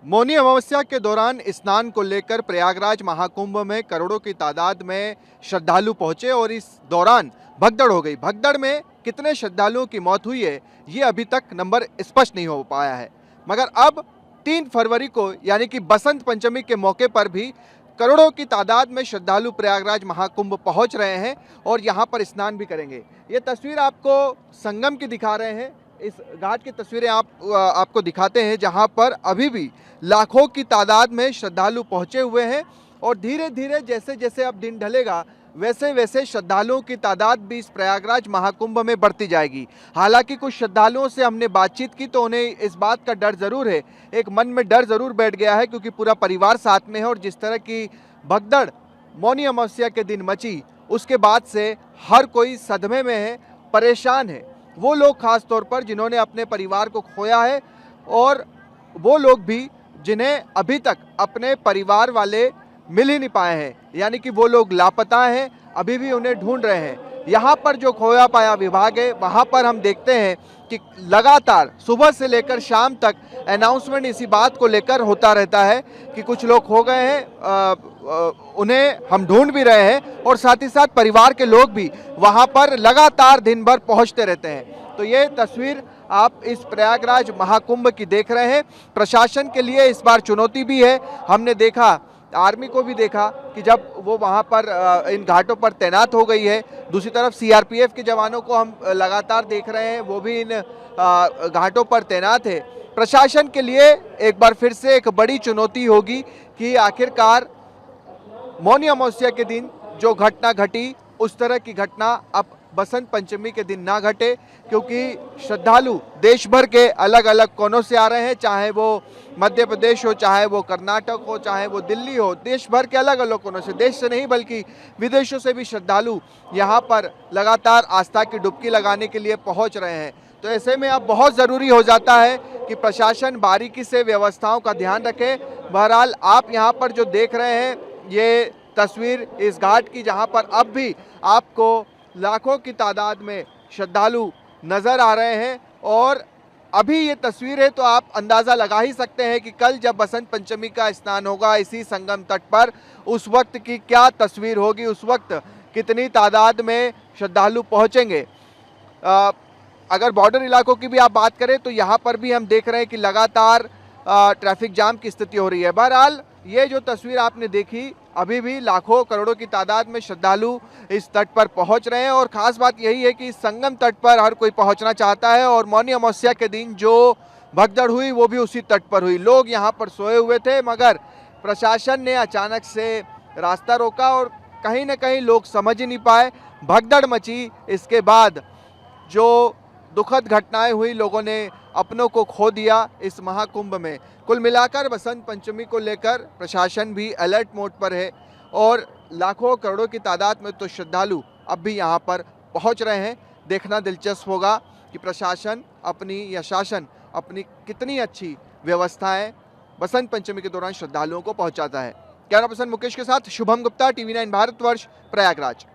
मौनी अमावस्या के दौरान स्नान को लेकर प्रयागराज महाकुंभ में करोड़ों की तादाद में श्रद्धालु पहुंचे और इस दौरान भगदड़ हो गई। भगदड़ में कितने श्रद्धालुओं की मौत हुई है ये अभी तक नंबर स्पष्ट नहीं हो पाया है, मगर अब 3 फरवरी को यानी कि बसंत पंचमी के मौके पर भी करोड़ों की तादाद में श्रद्धालु प्रयागराज महाकुंभ पहुंच रहे हैं और यहां पर स्नान भी करेंगे। ये तस्वीर आपको संगम की दिखा रहे हैं। इस घाट की तस्वीरें आपको दिखाते हैं जहां पर अभी भी लाखों की तादाद में श्रद्धालु पहुंचे हुए हैं और धीरे धीरे जैसे जैसे अब दिन ढलेगा वैसे वैसे श्रद्धालुओं की तादाद भी इस प्रयागराज महाकुंभ में बढ़ती जाएगी। हालांकि कुछ श्रद्धालुओं से हमने बातचीत की तो उन्हें इस बात का डर ज़रूर है, एक मन में डर ज़रूर बैठ गया है, क्योंकि पूरा परिवार साथ में है और जिस तरह की भगदड़ मौनी अमावस्या के दिन मची उसके बाद से हर कोई सदमे में है, परेशान है। वो लोग खास तौर पर जिन्होंने अपने परिवार को खोया है और वो लोग भी जिन्हें अभी तक अपने परिवार वाले मिल ही नहीं पाए हैं, यानी कि वो लोग लापता हैं, अभी भी उन्हें ढूंढ रहे हैं। यहाँ पर जो खोया पाया विभाग है वहाँ पर हम देखते हैं कि लगातार सुबह से लेकर शाम तक अनाउंसमेंट इसी बात को लेकर होता रहता है कि कुछ लोग खो गए हैं, उन्हें हम ढूंढ भी रहे हैं और साथ ही साथ परिवार के लोग भी वहाँ पर लगातार दिन भर पहुँचते रहते हैं। तो ये तस्वीर आप इस प्रयागराज महाकुंभ की देख रहे हैं। प्रशासन के लिए इस बार चुनौती भी है। हमने देखा, आर्मी को भी देखा कि जब वो वहाँ पर इन घाटों पर तैनात हो गई है, दूसरी तरफ सीआरपीएफ के जवानों को हम लगातार देख रहे हैं, वो भी इन घाटों पर तैनात है। प्रशासन के लिए एक बार फिर से एक बड़ी चुनौती होगी कि आखिरकार मौनी अमावस्या के दिन जो घटना घटी उस तरह की घटना अब बसंत पंचमी के दिन ना घटे, क्योंकि श्रद्धालु देश भर के अलग अलग कोनों से आ रहे हैं, चाहे वो मध्य प्रदेश हो, चाहे वो कर्नाटक हो, चाहे वो दिल्ली हो, देश भर के अलग अलग कोनों से, देश से नहीं बल्कि विदेशों से भी श्रद्धालु यहाँ पर लगातार आस्था की डुबकी लगाने के लिए पहुँच रहे हैं। तो ऐसे में अब बहुत ज़रूरी हो जाता है कि प्रशासन बारीकी से व्यवस्थाओं का ध्यान रखे। बहरहाल आप यहाँ पर जो देख रहे हैं ये तस्वीर इस घाट की, जहाँ पर अब भी आपको लाखों की तादाद में श्रद्धालु नज़र आ रहे हैं और अभी ये तस्वीर है तो आप अंदाज़ा लगा ही सकते हैं कि कल जब बसंत पंचमी का स्नान होगा इसी संगम तट पर, उस वक्त की क्या तस्वीर होगी, उस वक्त कितनी तादाद में श्रद्धालु पहुंचेंगे। अगर बॉर्डर इलाकों की भी आप बात करें तो यहाँ पर भी हम देख रहे हैं कि लगातार ट्रैफिक जाम की स्थिति हो रही है। बहरहाल ये जो तस्वीर आपने देखी, अभी भी लाखों करोड़ों की तादाद में श्रद्धालु इस तट पर पहुंच रहे हैं और ख़ास बात यही है कि इस संगम तट पर हर कोई पहुंचना चाहता है और मौनी अमावस्या के दिन जो भगदड़ हुई वो भी उसी तट पर हुई। लोग यहां पर सोए हुए थे, मगर प्रशासन ने अचानक से रास्ता रोका और कहीं ना कहीं लोग समझ ही नहीं पाए, भगदड़ मची। इसके बाद जो दुखद घटनाएं हुई, लोगों ने अपनों को खो दिया इस महाकुंभ में। कुल मिलाकर बसंत पंचमी को लेकर प्रशासन भी अलर्ट मोड पर है और लाखों करोड़ों की तादाद में तो श्रद्धालु अब भी यहाँ पर पहुँच रहे हैं। देखना दिलचस्प होगा कि प्रशासन अपनी या शासन अपनी कितनी अच्छी व्यवस्थाएं बसंत पंचमी के दौरान श्रद्धालुओं को पहुँचाता है। कैमरा पर्सन मुकेश के साथ शुभम गुप्ता, TV9 भारतवर्ष, प्रयागराज।